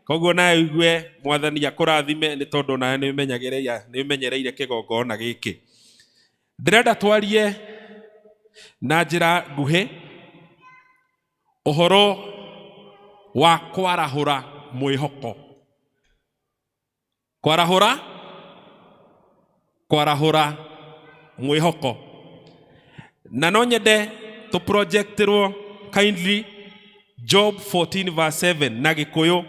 Koguo nawe igue mwathani akũrathime nĩ tondũ nawe nĩ ũmenyereire kĩgongona gĩkĩ. Ndĩrenda twarie na njĩra nguhĩ ũhoro wa kwarahũra mwĩhoko. Kwarahũra mwĩhoko. Na no nyende to projectĩrwo kindly Job 14 verse 7 na Gĩkũyũ,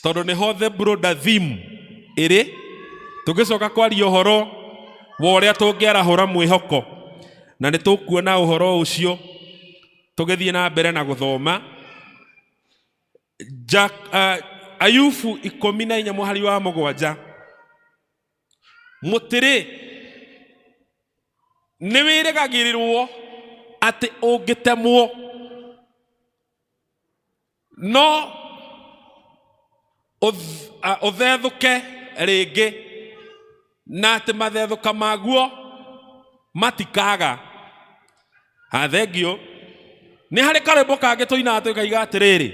tondũ nĩho the broader theme ĩrĩ. Tũgĩcoka kwaria ũhoro wa ũrĩa tũngĩarahũra mwĩhoko, na nĩ tũkuona ũhoro ũcio tũgĩthiĩ na mbere na gũthoma Ayubu 14:7. Mũtĩrĩ nĩ wĩrĩgagĩrĩrwo atĩ ũngĩtemwo, no ũthethũke rĩngĩ, na atĩ mathethũka maguo matikaga. Thengio. Nĩ harĩ karwĩmbo kangĩ tũinaga tũkaiga atĩrĩrĩ: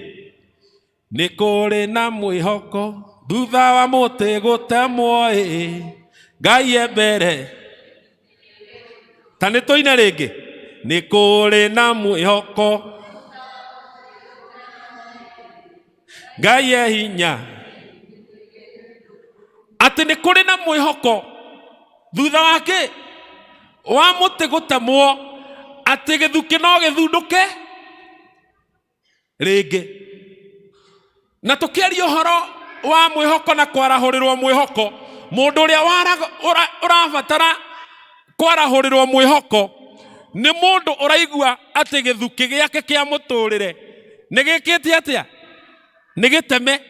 nĩ kũrĩ na mwĩhoko thutha wa mũtĩ gũtemwo, Ngai e mbere. Ta nĩ tũine rĩngĩ: nĩ kũrĩ na mwĩhoko Ngai e hinya. Atĩ nĩ kũrĩ na mwĩhoko thutha wake wa mũtĩ gũtemwo, atĩ gĩthukĩ no gĩthundũke rĩngĩ. Na tũkĩaria ũhoro wa mwĩhoko na kwarahũrĩrwo mwĩhoko, mũndũ ũrĩa ũrabatara kwarahũrĩrwo mwĩhoko nĩ mũndũ ũraigua atĩ gĩthukĩ gĩake kĩa mũtũrĩre nĩ gĩkĩte atĩa? Nĩ gĩteme.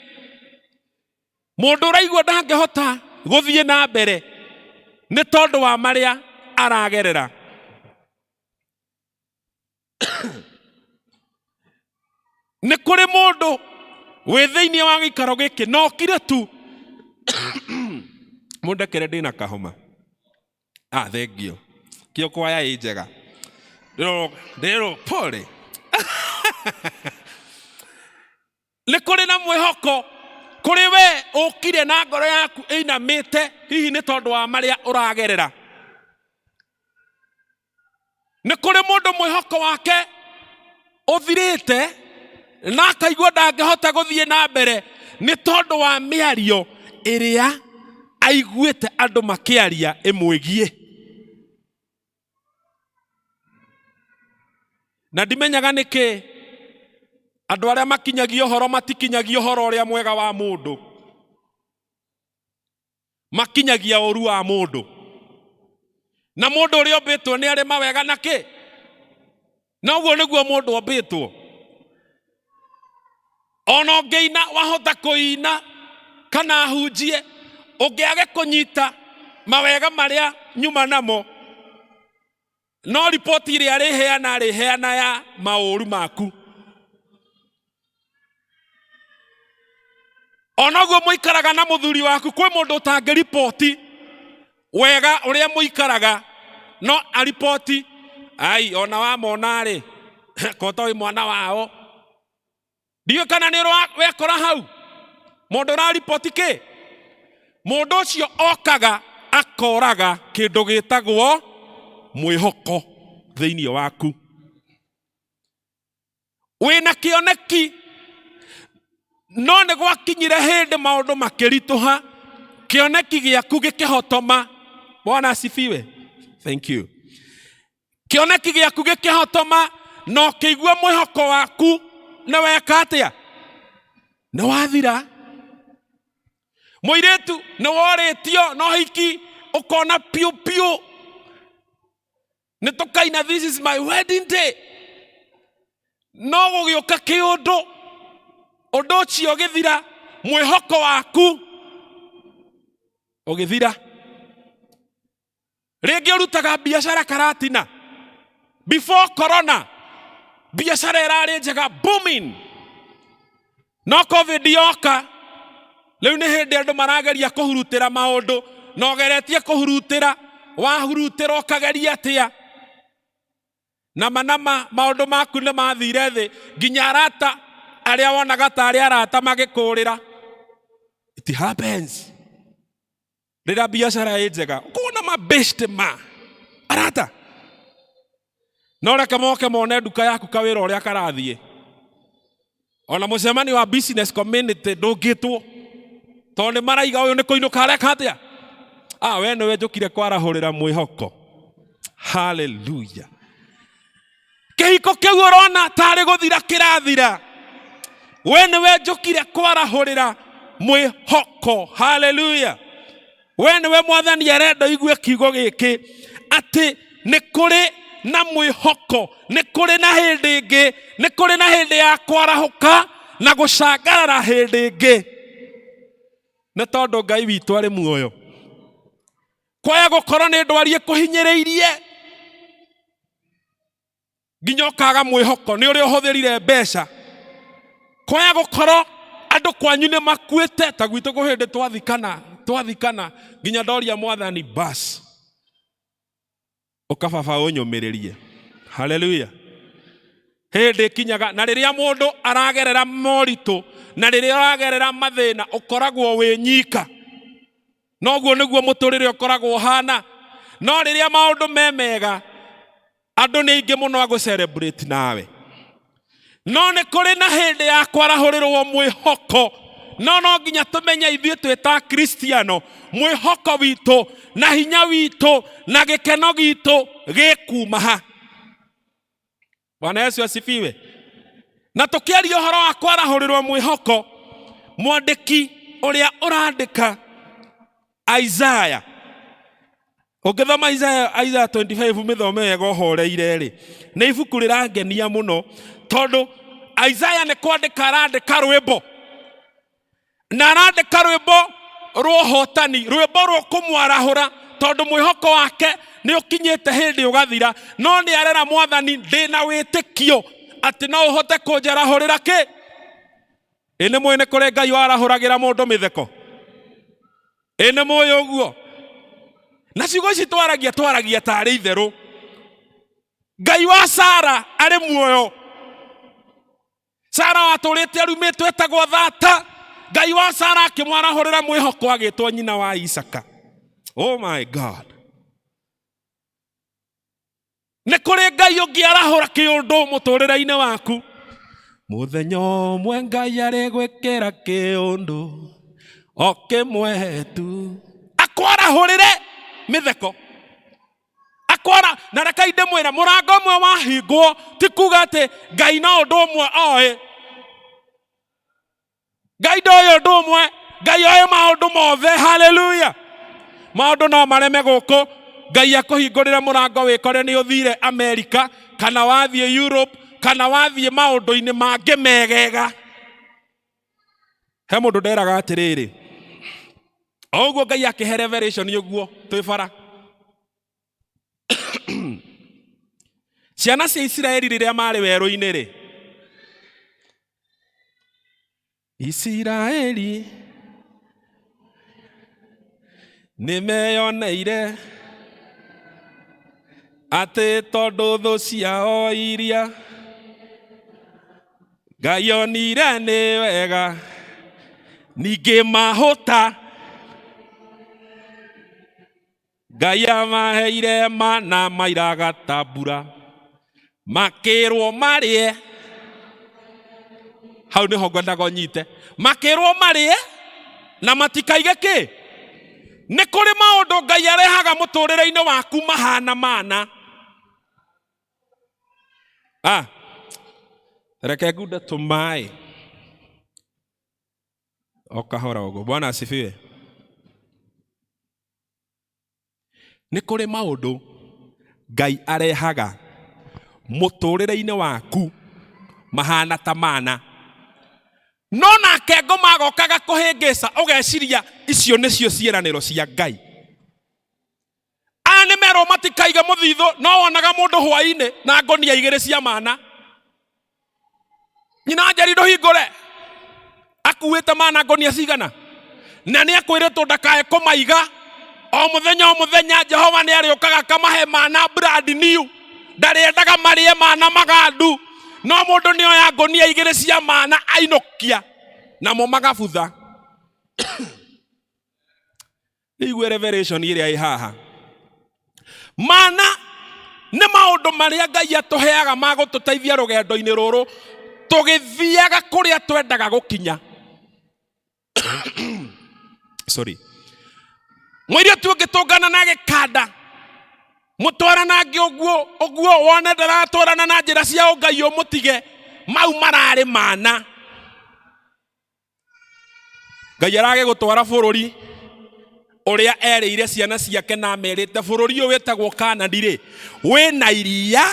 Mũndũ ũraigua ndangĩhota gũthiĩ na mbere nĩ tondũ wa marĩa aragerera. Nĩ kũrĩ mũndũ wĩ thĩinĩ wa gĩikaro gĩkĩ no kire tu mũndekere ndĩna kahoma. Thengio. Kĩo kwaya ĩ njega. Ndĩrwo pole. Nĩ kũrĩ na mwĩhoko kũrĩ we ũkire na ngoro yaku ĩinamĩte, hihi nĩ tondũ wa marĩa ũragerera. Nĩ kũrĩ mũndũ mwĩhoko wake ũthirĩte na akaigua ndangĩhota gũthiĩ na mbere nĩ tondũ wa mĩario ĩrĩa aiguĩte andũ makĩaria ĩmwĩgiĩ. Na ndimenyaga nĩkĩ andũ arĩa makinyagia ũhoro matikinyagia ũhoro ũrĩa mwega wa mũndũ, makinyagia ũru wa mũndũ. Na mũndũ ũrĩa ombĩtwo nĩ arĩ mawega na kĩ? Na ũguo nĩguo mũndũ ombĩtwo. Ona ũngĩina wahota kũina kana hunjie, ũngĩage kũnyita mawega marĩa nyuma namo, no ripoti ĩrĩa arĩheana ya maũru maku. Ona ũguo mũikaraga na mũthuri waku, kwĩ mũndũ ũtangĩripoti wega ũrĩa mũikaraga, no aripoti ona wamona rĩ kota wĩ mwana wao. Ndiyo kana nĩ wekora hau mũndũ ũraripoti kĩ? Mũndũ ũcio okaga akoraga kĩndũ gĩtagwo mwĩhoko thĩinĩ waku. Wĩna kĩoneki, no nĩ gwakinyire hĩndĩ maũndũ makĩritũha, kĩoneki gĩaku gĩkĩhotoma. Bwana asifiwe. Thank you. Kĩoneki gĩaku gĩkĩhotoma, no kĩigua mwĩhoko waku nĩ weka atĩa? Nĩ wathira. Mũirĩtu nĩ worĩtio no hiki ũkona piu piu. Nĩ tũkaina this is my wedding day. No gũgĩũka kĩũndũ, ũndũ ũcio ũgĩthira, mwĩhoko waku ũgĩthira. Rĩngĩ ũrutaga biacara Karatina. Before corona, biacara ĩrarĩ njega, booming. No COVID yoka, rĩu nĩ hĩndĩ andũ marageria kũhurutĩra maũndũ, no geretie kũhurutĩra, wahurutĩra ũkageria atĩa? Nama maũndũ maku nĩ mathire thĩ, nginya arata aria wonaga ta aria arata magikurira. It happens. Rĩrĩa biacara ĩ njega kuna mabest ma arata no reke moke mone nduka yaku kawĩra ũrĩa karathiĩ. Ona mũcemanio wa business community ndũngĩtwo tondũ maraiga ũyũ nĩ kũinũka areka atĩa. We nĩwe njũkire kwarahũrĩra mwĩhoko. Hallelujah. Kĩhiko kĩu ũrona tarĩ gũthira kĩrathira. We nĩwe njũkire kwarahũrĩra mwĩhoko. Hallelujah. We nĩwe Mwathani arenda igue kiugo gĩkĩ atĩ nĩ kũrĩ na mwĩhoko, nĩ kũrĩ na hĩndĩ ĩngĩ, nĩ kũrĩ na hĩndĩ ya kwarahũka na gũcangarara hĩndĩ ĩngĩ. Nĩ tondũ Ngai witũ arĩ muoyo. Kwaya gũkorwo nĩ ndwarie kũhinyĩrĩirie nginya ũkaga mwĩhoko nĩ ũrĩa ũhũthĩrire mbeca. Kwaya gũkorwo andũ kwanyu nĩ makuĩte ta gwitũ kũhĩndĩ twathikana nginya ndoria Mwathani bas ũkababa ũnyũmĩrĩrie. Hallelujah. Hĩndĩ kinyaga na rĩrĩa mũndũ aragerera moritũ na rĩrĩa aragerera mathĩna ũkoragwo wĩ nyika. Noguo nĩguo mũtũrĩre ũkoragwo ũhana. No rĩrĩa maũndũ memega andũ nĩ aingĩ mũno agũ celebrate nawe. No nĩ kũrĩ na hĩndĩ ya kwarahũrĩrwo mwĩhoko. No nginya tũmenye ithuĩ twĩta Kristiano mwĩhoko witũ na hinya witũ na gĩkeno gitũ gĩkuma ha. Bwana Yesu asifiwe. Na tũkĩaria ũhoro wa kwarahũrĩrwo mwĩhoko, mwandĩki ũrĩa ũrandĩka Isaiah. Ũngĩthoma Isaiah 25 mĩthome wega ũhoreire rĩ, nĩ ibuku rĩrangenia mũno tondũ Isaiah nĩ kwandĩka arandĩka rwĩmbo. Na arandĩka rwĩmbo rwa ũhotani, rwĩmbo rwa kũmwarahũra tondũ mwĩhoko wake nĩ ũkinyĩte hĩndĩ ũgathira. No nĩ arera Mwathani ndĩna wĩtĩkio atĩ no ũhote kũnjarahũrĩra kĩ. Nĩ mũĩ nĩ kũrĩ Ngai warahũragĩra mũndũ mĩtheko. Nĩ mũĩ ũguo. Na ciugo ici twaragia tarĩ itherũ. Ngai wa Sara arĩ muoyo. Sara watũrĩte arumĩtwo etagwo thata. Ngai wa Sara akĩmwarahũrĩra mwĩhoko agĩtwo nyina wa Isaka. Oh my God. Nĩ kũrĩ Ngai ũngĩarahũra kĩũndũ mũtũrĩre-inĩ waku. Mũthenya ũmwe Ngai arĩgwĩkĩra kĩũndũ o kĩmwe tu. Akwarahũrĩre mĩtheko. Akwara na reka ndĩmwĩre mũrango ũmwe wahingwo ti kuga atĩ Ngai no ũndũ ũmwe oĩ. Ngai ndoĩ ũndũ ũmwe, Ngai oĩ maũndũ mothe. Hallelujah. Maũndũ no mareme gũkũ, Ngai akũhingũrĩre mũrango wĩkore nĩ ũthire Amerika kana wathiĩ Europe kana wathiĩ maũndũ-inĩ mangĩ megega. He mũndũ nderaga atĩrĩrĩ, o ũguo Ngai akĩhe revelation ũguo twĩ bara. Ciana cia Isiraeli rĩrĩa marĩ werũ-inĩ rĩ, Isiraeli nĩmeyoneire atĩ tondũ thũ ciao iria Ngai onire nĩ wega ningĩ mahũta. Ngai amaheire mana mairaga ta mbura makĩrwo marĩe. Hau nĩho ngwendaga ũnyite. Makĩrwo marĩe na matikaige kĩ. Nĩ kũrĩ maũndũ Ngai arehaga mũtũrĩre-inĩ waku mahana mana. Reke ngunde tũmaĩ o kahora ũguo. Bwana asifiwe. Nĩ kũrĩ maũndũ Ngai arehaga mũtũrĩre-inĩ waku mahana ta mana. No nake ngoma agokaga kũhĩngĩca ũgeciria icio nĩcio ciĩranĩro cia Ngai. Aya nĩ merwo matikaiga mũthithũ, no wonaga mũndũ hwaĩ-inĩ na ngonia igĩrĩ cia mana. Nyina njeri ndũhingũre. Akuĩte mana ngonia cigana. Na nĩ akwĩrĩtwo ndakae kũmaiga. O mũthenya Jehova nĩ arĩũkaga akamahe mana brand new. Ndarĩendaga marĩe mana magandu. no mundu ni oya ngonia igiri cia mana ainokia namo magabutha. Igue revelation iria ihaha mana nĩ maũndũ marĩa Ngai atuheaga magũtũteithia rũgendo-inĩ rũrũ tũgĩthiaga kũrĩa twendaga gũkinya. Sorry. Mũirĩtu ũngĩtũngana na gĩkanda mũtwaranange ũguo wone ndaratwarana na njĩra cia ũngai ũmũtige, mau mararĩ mana. Ngai arage gũtwara bũrũri ũrĩa erĩire ciana ciake na merĩte bũrũri ũyũ wĩtagwo Kanani rĩ wĩna iria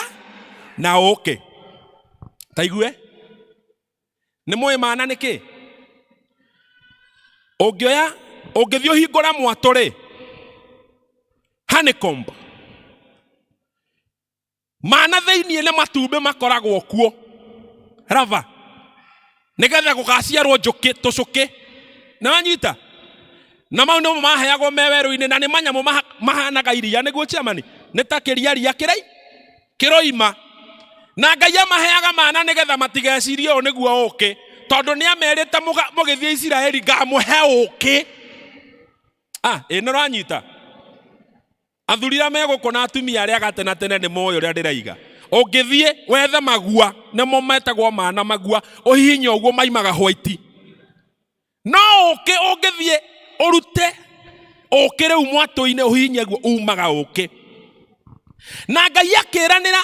na ũkĩ. Taigue nĩ mũĩ mana nĩkĩ? Ũngĩthiĩ ũhingũra mwatũ rĩ honeycomb mana thĩiniĩ nĩ matumbĩ makoragwo kuo rava nĩgetha gũgaciarwo njũkĩ tũcũkĩ na wanyita na mau nĩmo maheagwo me werũ-inĩ na nĩ manyamũ mahanaga iria nĩguo ciamani nĩ ta kĩria kĩroima na Ngai amaheaga mana nĩgetha matigecirie ũũ nĩguo ũkĩ tondũ nĩ amerite mũgĩthiĩ Isiraeli ngamũhe ũkĩ. Ĩno ranyita athurira megũkũ na atumia arĩa gatena tene nĩ moyo ũrĩa ndĩraiga. Ũngĩthiĩ wethe magua nĩmo metagwo mana magua ũhihinye ũguo maimaga white. No ũkĩ ũngĩthiĩ ũrute ũkĩ rĩu mwatũ-inĩ ũhihinye guo umaga ũkĩ. Na Ngai akĩranĩra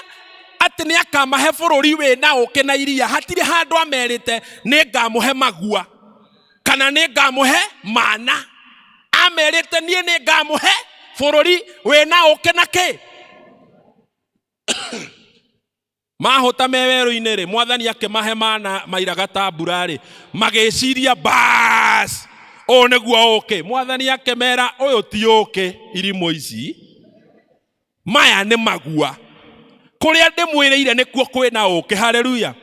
atĩ nĩ akamahe bũrũri wĩna ũkĩ na iria. Hatirĩ handũ amerite nĩ ngamũhe magua kana nĩ ngamũhe mana. Amerite niĩ nĩ ngamũhe bũrũri wĩna ũkĩ na kĩ. Mahũta me werũ-inĩ rĩ Mwathani akĩmahe mana mairaga ta mbura rĩ magĩciria bas ũũ nĩguo ũkĩ. Mwathani akĩmera ũyũ ti ũkĩ irimũ ici, maya nĩ magua. Kũrĩa ndĩmwĩrĩire nĩkuo kwĩna ũkĩ. Haleluya.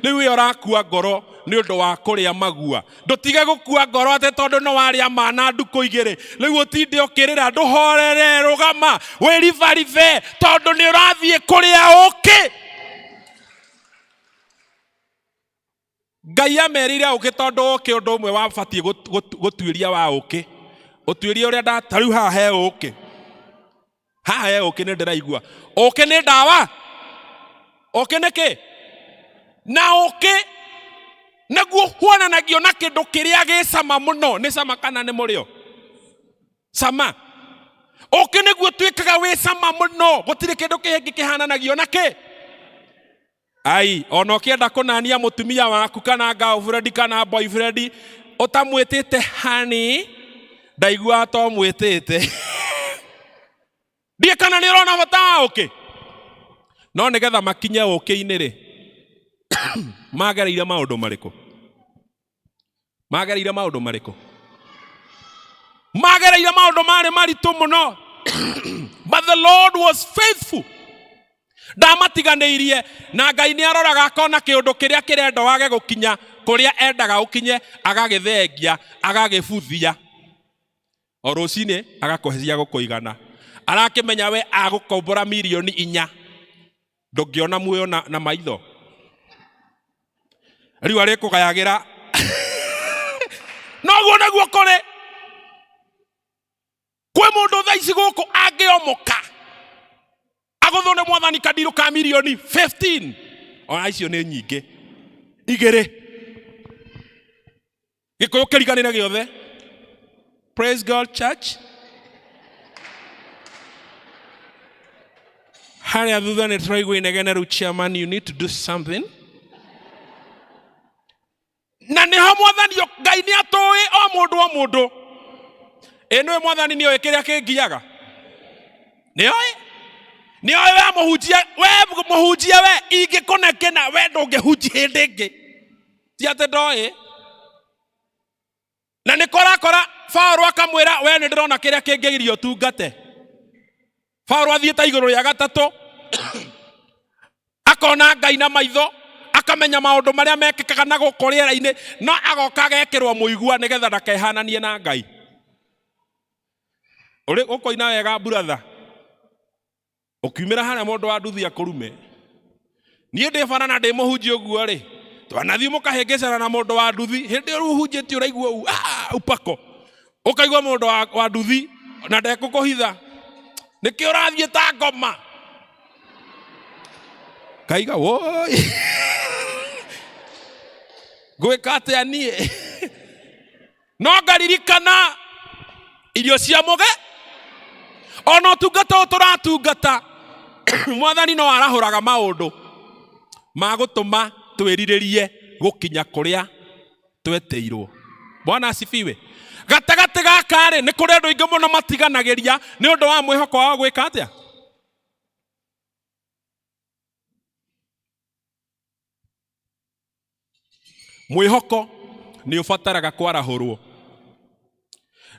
Rĩu wĩ ũrakua ngoro nĩ ũndũ wa kũrĩa magua. Ndũtige gũkua ngoro atĩ tondũ no warĩa mana ndukũ igĩrĩ rĩu ũtinde ũkĩrĩra. Ndũhorere, rũgama wĩribaribe tondũ nĩ ũrathiĩ kũrĩa ũkĩ. Ngai amerire ũkĩ tondũ ũkĩ ũndũ ũmwe wabatiĩ gũtuĩria wa ũkĩ. Ũtuĩria ũrĩa ndatarĩu haha he ũkĩ. Haha he ũkĩ nĩ ndĩraigua. Ũkĩ nĩ ndawa. Ũkĩ nĩ kĩ? Na ũkĩ nĩguo huonanagio na kĩndũ kĩrĩa gĩ cama mũno. Nĩ cama kana nĩ mũrĩo? Cama. Ũkĩ nĩguo tuĩkaga wĩ cama mũno. Gũtirĩ kĩndũ kĩngĩ kĩhananagio na kĩ? Ona ũkĩenda kũnania mũtumia waku kana girlfriend kana boyfriend ũtamwĩtĩte honey, ndaigua to mwĩtĩte. Ndiĩ kana nĩ ũrona bata wa ũkĩ? No nĩgetha makinye ũkĩ-inĩ rĩ magereire maũndũ marĩkũ? Magereire maũndũ marĩkũ? Magereire maũndũ marĩ maritũ mũno. But the Lord was faithful. Ndamatiganĩirie na Ngai nĩ aroraga akona kĩũndũ kĩrĩa kĩrenda wage gũkinya kũrĩa endaga ũkinye agagĩthengia agagĩbuthia. O rũcinĩ agakũhecia gũkũigana. Arakĩmenya we agũkombora milioni 4 ndũngĩona muoyo na maitho. Rĩu arĩkũgayagĩra. Noguo nĩguo kũrĩ. Kwĩ mũndũ thaa ici gũkũ angĩomoka agũthwo nĩ Mwathani kandirũ ka milioni 15. Ona icio nĩ nyingĩ. 2. Gĩkũyũ kĩriganĩre gĩothe. Praise God church. Harĩa thutha nĩ tũraigua inegene rĩu chairman, you need to do something. Na nĩho Mwathani Ngai nĩ atũĩ o mũndũ. Nĩwe Mwathani nĩ oĩ kĩrĩa kĩngiaga. Nĩ oĩ we mũhunjia we ingĩkũnekena we ndũngĩhunjia hĩndĩ ĩngĩ. Ti atĩ ndoĩ. Na nĩ korakora Paulo akamwĩra we nĩ ndĩrona kĩrĩa kĩngĩgirio tungate. Paulo athiĩte igũrũ rĩa gatatũ akona Ngai na maitho akamenya maũndũ marĩa mekĩkaga na gũkũ rĩera-inĩ no agoka agekĩrwo mũigua nĩgetha ndakehananie na Ngai. Ũrĩ ũkoina wega brother. Ukiumĩra harĩa mũndũ wa nduthi akũrume niĩ ndĩ bara na ndĩ mũhunjia ũguo rĩ twanathiĩ mũkahĩngĩcana na mũndũ wa nduthi hĩndĩ ĩyo ũhunjĩtie ũraigua upako ũkaigua mũndũ wa nduthi na ndekũkũhitha nĩkĩ ũrathiĩ ta ngoma kaiga woi gwĩka atĩa niĩ no ngaririkana irio cia mũge ona ũtungata ũyũ tũratungata mwathani no arahũraga maũndũ ma gũtũma twĩrirĩrie gũkinya kũrĩa twetĩirwo. Bwana asifiwe. Gatagatĩ gaka rĩ nĩ kũrĩ andũ aingĩ mũno matiganagĩria nĩ ũndũ wa mwĩhoko wa gwĩka atĩa. Mwĩhoko nĩ ũbataraga kwarahũrwo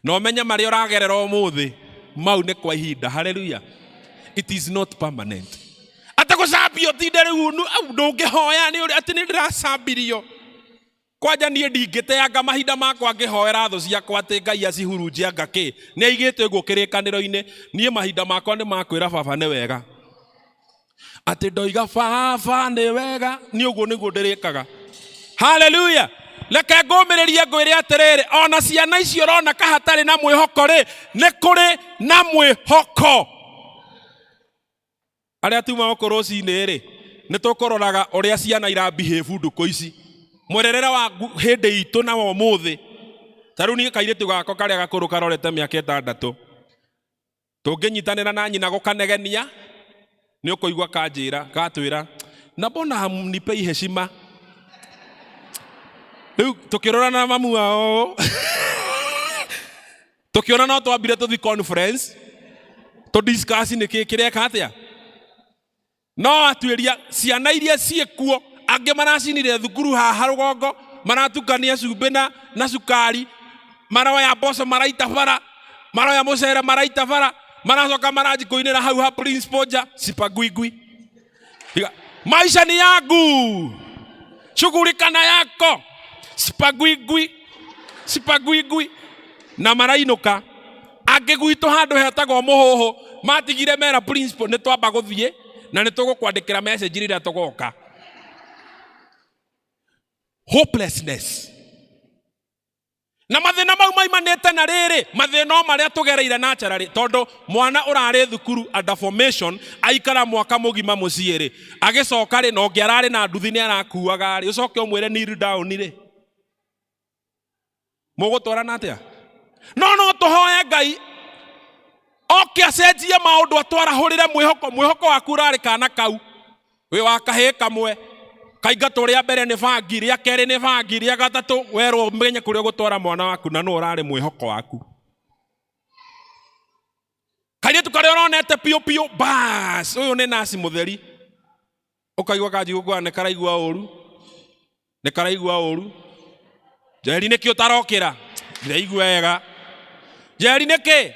na ũmenye marĩa ũragerera ũmũthĩ mau nĩ kwa ihinda. Hallelujah. It is not permanent. Atagũcambio tinde rĩu ndũngĩhoya nĩ atĩ nĩ ndĩracambirio kwanja niĩ ndingĩteanga mahinda makwa ngĩhoera thũ ciakwa atĩ Ngai acihurunjia ngakĩ nĩ aigĩte ũguo kĩrĩkanĩro-inĩ niĩ mahinda makwa nĩ makwĩra baba nĩ wega atĩ ndoiga baba nĩ wega nĩ ũguo nĩguo ndĩrĩkaga. Hallelujah. Reke ngũmĩrĩrie ngwĩre atĩrĩrĩ ona ciana icio ũrona hatarĩ na mwĩhoko rĩ nĩ kũrĩ na mwĩhoko. Arĩa tuma gũkũ rũcinĩ rĩ nĩ tũkũroraga ũrĩa ciana irabehave ndukũ ici mwererere wa hĩndĩ itũ na ũmũthĩ. Ta rĩu niĩ kairĩtu gakwa karĩa gakũrũ karorete mĩaka 6 tũngĩnyitanĩra na nyina gũkanegenia nĩ ũkũigua kanjĩra gatwĩra na mbona hamnipei heshima. Rĩu tũkĩrorana na mamu wao tũkĩona no twambire tũthi conference tũdiscuss nĩkĩ kĩreka atĩa. No atuĩria ciana iria ciĩkuo angĩ maracinire thukuru haha rũgongo maratukania cumbĩ na cukari maroya mboco maraita bara maroya mũcere maraita bara maracoka maranji kũinĩra hau ha principal nja sipagwigwi. Maisha ni yangu shughulika na yako sipagwigwi na marainũka. Angĩ gwitũ handũ hetagwo mũhũhũ matigire mera principal nĩ twamba gũthiĩ na nĩ tũgũkwandĩkĩra message rĩrĩa tũgoka. Hopelessness. Na mathĩna mau maimanĩte na rĩrĩ mathĩna marĩa tũgereire na njararĩ tondũ mwana ũrarĩ thukuru under formation aikara mwaka mũgima mũciĩ rĩ agĩcoka rĩ na ũngĩ ararĩ na nduthi nĩ arakuaga rĩ ũcoke ũmwĩre kneel down rĩ mũgũtwarana atĩa. No tũhoe Ngai oke acenjie maũndũ atwarahũrĩre mwĩhoko waku ũrarĩ kana kau wĩ wa kahĩĩ kamwe kaingatwo rĩa mbere nĩ bangi rĩa kerĩ nĩ bangi rĩa gatatũ werwo ũmenye kũrĩa ũgũtwara mwana waku na no ũrarĩ mwĩhoko waku. Kairĩtu karĩa ũronete piũ bas ũyũ nĩ nasi mũtheri ũkaigua kanji gũkua nĩ karaigua ũru Njeri nĩkĩ ũtarokĩra ndĩraigua wega Njeri nĩkĩ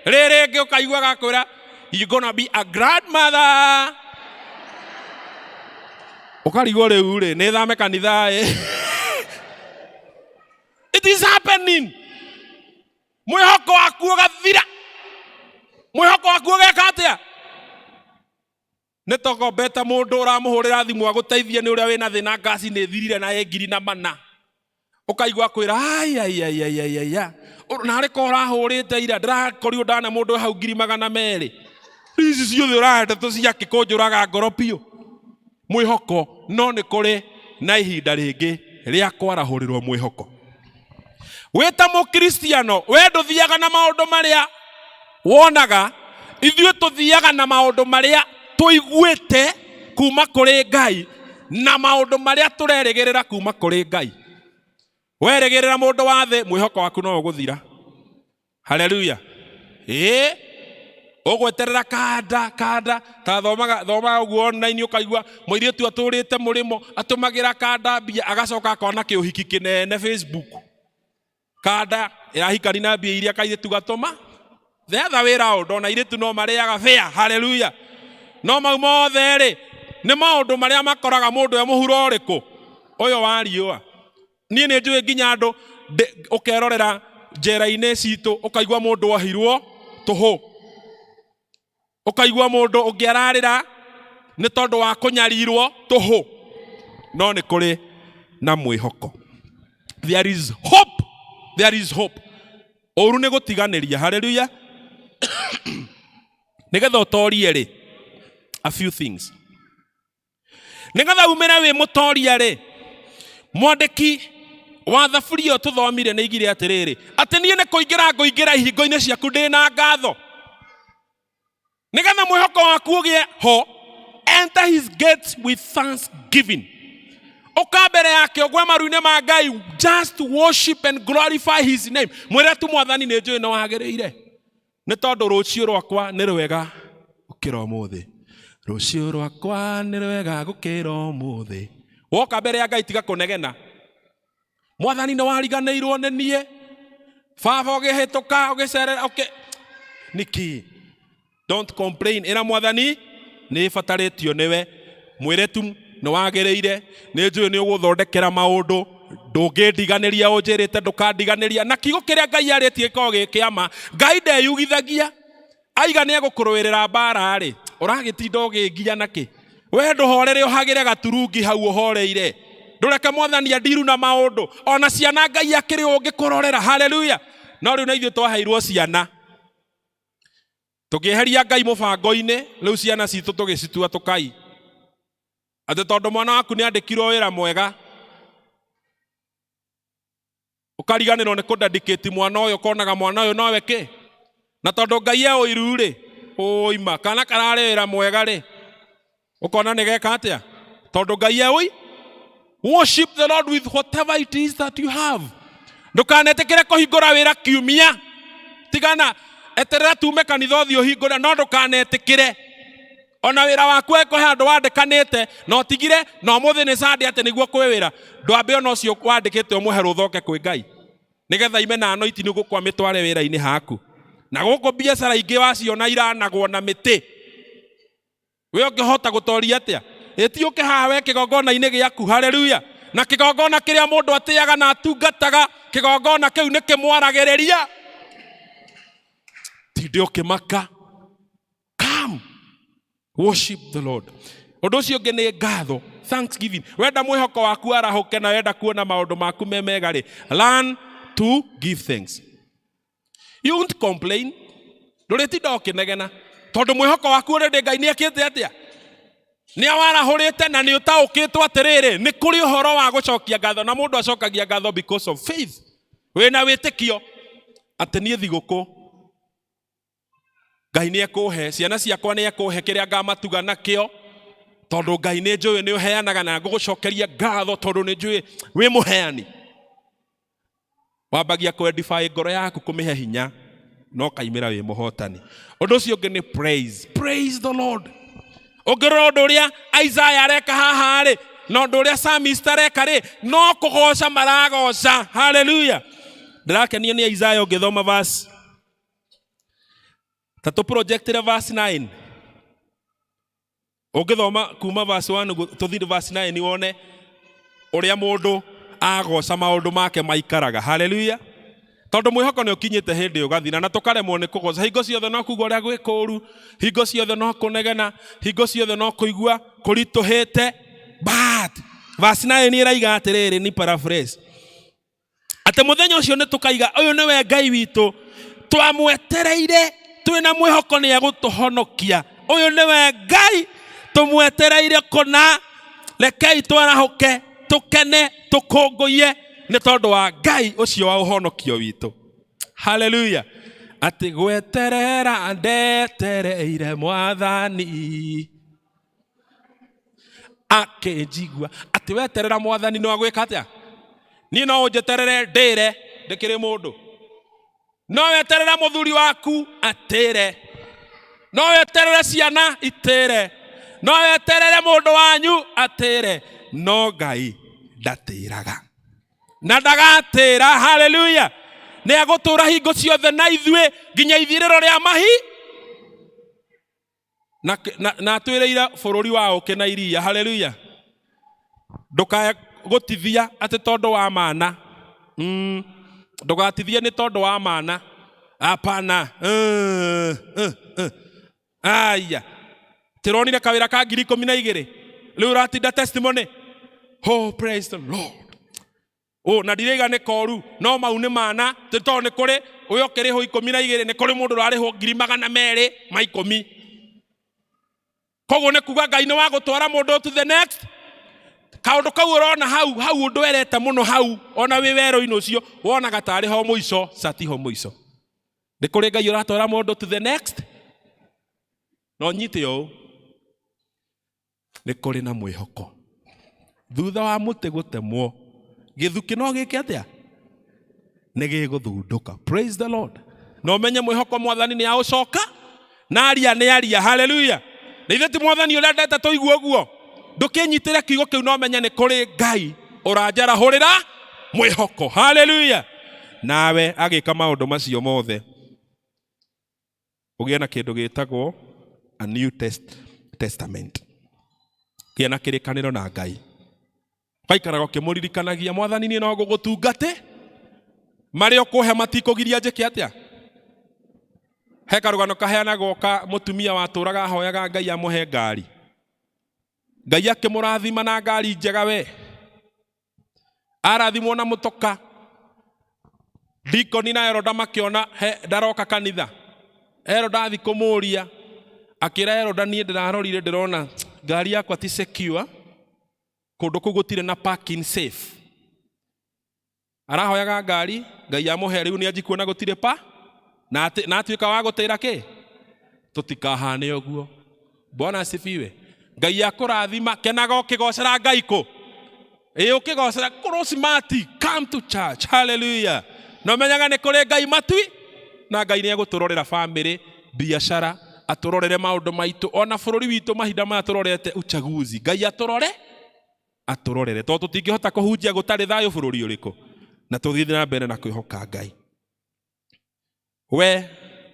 rĩrĩ ngĩ ũkaigua gakwĩra you gonna be a grandmother ũkarigwo rĩu rĩ nĩ thame kanitha It is happening. Mwĩhoko waku ũgathira mwĩhoko waku ũgeka atĩa. Nĩ tũgombete mũndũ ũramũhũrĩra thimũ agũteithie nĩ ũrĩa wĩna thĩna ngasi nĩ thirire na ngiri na mana ũkaigua kwĩra ayayayayaya narĩ ko ũrahũrĩte ira ndĩrakorirwo ndana mũndũ hau 200,000 ici ciothe ũrahete tũciake kũnjũraga ngoro piũ. Mwĩhoko no nĩ kũrĩ na ihinda rĩngĩ rĩa kwarahũrĩrwo mwĩhoko. Wĩta mũkristiano we ndũthiaga na maũndũ marĩa wonaga ithuĩ tũthiaga na maũndũ marĩa tũiguĩte kuma kũrĩ Ngai na maũndũ marĩa tũrerĩgĩrĩra kuma kũrĩ Ngai. Werĩgĩrĩra mũndũ wa thĩ mwĩhoko waku no ũgũthira. Hallelujah. Ũgweterera kanda ta thomaga ũguo online ũkaigua mũirĩtu atũrĩte mũrĩmo atũmagĩra kanda mbia agacoka akona kĩũhiki kĩnene Facebook. Kanda yahikani na mbia iria kairĩtu gatũma thetha wĩra ũndona irĩtu no marĩaga fair. Hallelujah. No mau mothe rĩ nĩ maũndũ marĩa makoraga mũndũ mũhuro ũrĩkũ ũyũ wa riũa. Niĩ nĩ njũĩ nginya andũ ũkerorera njera-inĩ citũ ũkaigua mũndũ ohirwo tũhũ ũkaigua mũndũ ũngĩ ararĩra nĩ tondũ wa kũnyarirwo tũhũ, no nĩ kũrĩ na mwĩhoko. There is hope. There is hope. Ũru nĩ gũtiganĩria. Hallelujah. Nĩgetha ũtorie rĩ, a few things. Nĩgetha umĩre wĩ mũtoria rĩ, mwandĩki wa thaburi ĩyo tũthomire nĩ igire atĩrĩrĩ, atĩ niĩ nĩ kũingĩra ngũingĩra ihingo-inĩ ciaku ndĩ na ngatho. Nĩgetha mwĩhoko waku ũgĩe ho, enter his gates with thanksgiving. Ũka mbere yake ũgwe maru-inĩ ma Ngai, just worship and glorify his name. Mwĩre tu Mwathani nĩ njũĩ nĩ wagĩrĩire. Nĩ tondũ rũciũ rwakwa nĩ rwega gũkĩra ũmũthĩ. Rũciũ rwakwa nĩ rwega gũkĩra ũmũthĩ. Woka mbere ya Ngai tiga kũnegena. Mwathani nĩ wariganĩirwo nĩ niĩ. Baba ũgĩhĩtũka ũgĩcerera nĩkĩ? Don't complain. Ĩra Mwathani nĩ batarĩtio nĩwe. Mwĩre tu nĩ wagĩrĩire. Nĩ njũĩ nĩ ũgũthondekera maũndũ. Ndũngĩndiganĩria ũnjĩrĩte ndũkandiganĩria. Na kiugo kĩrĩa Ngai arĩtie gĩkoragwo gĩ kĩama. Ngai ndeyugithagia. Aiga nĩ egũkũrũĩrĩra mbara rĩ, ũragĩtinda ũgĩngia nakĩ? We ndũhorere ũhagĩre gaturungi hau ũhoreire. Ndũreke Mwathani andiru na maũndũ. Ona ciana Ngai akĩrĩ ũngĩkũrorera. Hallelujah. No rĩu na ithuĩ twaheirwo ciana. Tũkĩeheria Ngai mũbango-inĩ, rĩu ciana citũ tũgĩcitua tũkai. Atĩ tondũ mwana waku nĩ andĩkirwo wĩra mwega, ũkariganĩrwo nĩ kũndedicate mwana ũyũ, ũkonaga mwana ũyũ nowe kĩ? Na tondũ Ngai e ũiru rĩ, ũima kana kararĩ wĩra mwega rĩ, ũkona nĩ geka atĩa? Tondũ Ngai e ũi, worship the Lord with whatever it is that you have. Ndũkanetĩkĩre kũhingũra wĩra kiumia. Tigana eterera tume kanitha ũthiĩ ũhingũre, no ndũkanetĩkĩre. Ona wĩra waku ekũhe handũ wandĩkanĩte, no tigire no mũthĩ nĩ Sunday atĩ nĩguo kwĩ wĩra. Ndwambe ona ũcio wandĩkĩte ũmũhe rũthoke kwĩ Ngai. Nĩgetha ime na anointi nĩ gũkwa mĩtware wĩra-inĩ haku. Na gũkũ biacara ingĩ waciona iranagwo na mĩtĩ. We ũngĩhota gũtoria atĩa? Ĩtiũke haha we kĩgongona-inĩ gĩaku. Hallelujah. Na kĩgongona kĩrĩa mũndũ atĩaga na atungataga, kĩgongona kĩu nĩ kĩmwaragĩrĩria. Tindĩ ũkĩmaka. Come. Worship the Lord. Ũndũ ũcio ũngĩ nĩ ngatho. Thanksgiving. Wenda mwĩhoko waku arahũke na wenda kuona maũndũ maku me mega rĩ, learn to give thanks. You won't complain. Ndũrĩtinda ũkĩnegena. Tondũ mwĩhoko waku ũrĩ Ngai nĩ ekĩte atĩa? Nĩ awarahũrĩte na nĩ ũtaũkĩtwo atĩrĩrĩ, nĩ kũrĩ ũhoro wa gũcokia ngatho, na mũndũ acokagia ngatho because of faith. Wĩna wĩtĩkio atĩ niĩ thigũkũ Ngai nĩ ekũhe, ciana ciakwa nĩ ekũhe kĩrĩa ngamatuga nakĩo, tondũ Ngai nĩ njũĩ nĩ ũheanaga na ngũgũcokeria ngatho tondũ nĩ njũĩ wĩ mũheani. Wambagia kwendify ngoro yaku kũmĩhe hinya, no kaimĩra wĩ mũhotani. Ũndũ ũcio ũngĩ nĩ praise. Praise the Lord. Ũngĩrora ũndũ ũrĩa Isaiah areka haha rĩ, na ũndũ ũrĩa Psalmist areka rĩ, no kũgoca maragoca. Hallelujah. Ndĩrakenio nĩ Isaiah ũngĩthoma verse. Tatu projectire verse 9. Ũngĩthoma kuma verse 1 tũthiĩ verse 9 ni wone ũrĩa mũndũ agoca maũndũ make maikaraga. Hallelujah. Tondũ mwĩhoko nĩ ũkinyĩte hĩndĩ ũgathina na tũkaremwo nĩ kũgoca. Hingo ciothe no kuga ũrĩa gwĩ kũũru, hingo ciothe no kũnegena, hingo ciothe no kũigua kũritũhĩte. But verse 9 ĩraiga atĩrĩrĩ, ni paraphrase, atĩ mũthenya ũcio nĩ tũkaiga ũyũ nĩwe Ngai witũ, twamwetereire twĩna mwĩhoko nĩ egũtũhonokia. Ũyũ nĩwe Ngai tũmwetereire kũna, rekei twarahũke tũkene tũkũngũiye nĩ tondũ wa Ngai ũcio wa ũhonokio witũ. Hallelujah. Atĩ gweterera ndetereire Mwathani akĩnjigua. Atĩ weterera Mwathani no agwĩka atĩa? Niĩ no ũnjeterere ndĩre ndĩkĩrĩ mũndũ. No weterere mũthuri waku atĩre. No weterere ciana itĩre. No weterere mũndũ wanyu atĩre. No Ngai ndatĩraga. Na ndagatĩra. Hallelujah. Nĩ agũtũra hingo ciothe na ithuĩ nginya ithirĩro rĩa mahi. Na twĩrĩira bũrũri wa ũkĩ na iria. Hallelujah. Ndũkae gũtithia atĩ tondũ wa mana. Ndũgatithie nĩ tondũ wa mana. Hapana. Aya. tironire kawira ka 12,000 riu ratinda testimony. Oh, praise the Lord. Oh, na direga ne koru no mau ni mana to ne kore uyo kiriho 12,000 ne kore mundu rariho 200,000 ma 10. Kogo ne kuga Ngai ni wa gutwara mundu to the next. Kaundu kau urona hau undu werete muno hau ona wi wero-ini ucio wona gatari ho muico sati ho muico. Ni kuri Ngai uratwara mundu to the next. No nyite yo ni kuri na mwihoko. Thutha wa muti gutemwo githuki no gike atia ni giguthunduka. Praise the Lord. No menye mwihoko mwathani ni aucoka na aria ni aria. Hallelujah. Na itheti mwathani urendete tuigue uguo ndukinyitire kiugo kiu no menye ni kuri Ngai uranjarahurira mwihoko. Hallelujah. Nawe agika maundu macio mothe ugie na kindu gitagwo a New Testament. Gie na kirikaniro na Ngai. Kaikaraga ukimuririkanagia mwathani ni no gugutungate mari okuhe matikugiria njike atia. He karugano kaheanagwo ka mutumia waturaga ahoyaga Ngai amuhe ngari. Ngai akimurathima na ngari njega we. Arathimwo na mutoka. Dikoni na Eroda makiona ndaroka kanitha. Eroda athi kumuria akira Eroda nie ndirarorire ndirona ngari yakwa ti secure. Kundu kuu gutire na parking safe. Arahoyaga ngari Ngai amuhe riu ni ajikuona gutire pa na atuika wa gutira ki tutikahane uguo. Bwana asifiwe. Ngai akurathima kenaga ukigocera Ngai ku ukigocera kuru smart come to church. Hallelujah. No menyaga ni kuri Ngai matui na Ngai ni aguturorera family biashara aturorere maundu maitu ona bururi witu mahinda ma turorete uchaguzi. Ngai aturorere to tutingihota kuhunjia gutari thayo bururi uriku na tuthithie na mbere na kwihoka Ngai. We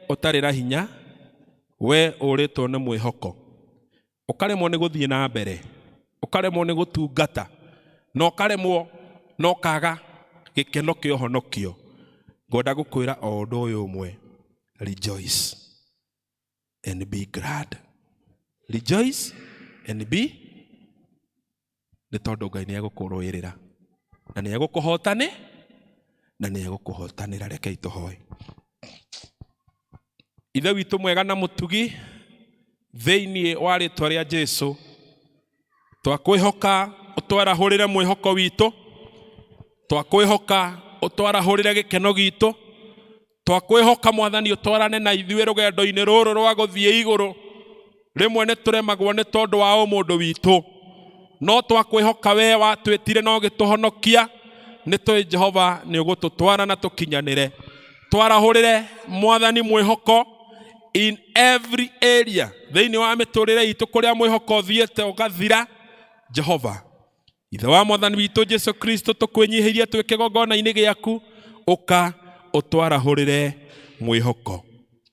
utari na hinya we uritwo ni mwihoko ukaremwo ni guthie na mbere ukaremwo ni gutungata no karemwo no kaga gikeno kio honokio. Ngoda gukwira o undu uyu umwe, rejoice and be glad. Rejoice and be. Ni tondu Ngai ni egukuruirira na ni egukuhotani na ni egukuhotanira. Rekei tuhoe. Ithe witu mwega na mutugi thiini wa ritwa ria Jesu twakwihoka utwarahurire mwihoko witu, twakwihoka utwarahurire gikeno gitu, twakwihoka mwathani utwarane na ithuĩ rugendo-ini ruru rwa guthie iguru. Rimwe ni turemagwo ni tondu wa umundu witu no twakwihoka we watwitire no gituhonokia. Ni twi Jehova ni ugututwara na tukinyanire. Twarahurire mwathani mwihoko in every area thiini wa miturire itu kuria mwihoko thiete ugathira. Jehova ithe wa mwathani witu Jesu Kristo tukwinyihirie twi kigongona-ini giaku uka utwarahurire mwihoko.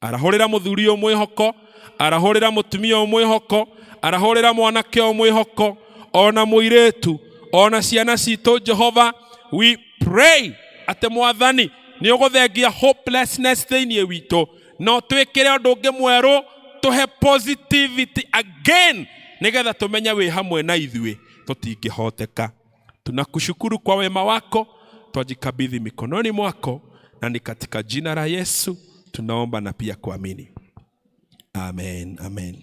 Arahurira muthuri uyu mwihoko, arahurira mutumia uyu mwihoko, arahurira mwanake uyu mwihoko, ona muiretu ona ciana citu. Jehova we pray ate mwathani ni uguthengia hopelessness thiini witu no twikire undu ungi mweru tuhe positivity again nigetha tumenya wi hamwe na ithuĩ tutingihoteka. Tunakushukuru kwa wema wako, twajikabidhi mikononi mwako na ni katika jina la Yesu tunaomba na pia kuamini. Amen. Amen.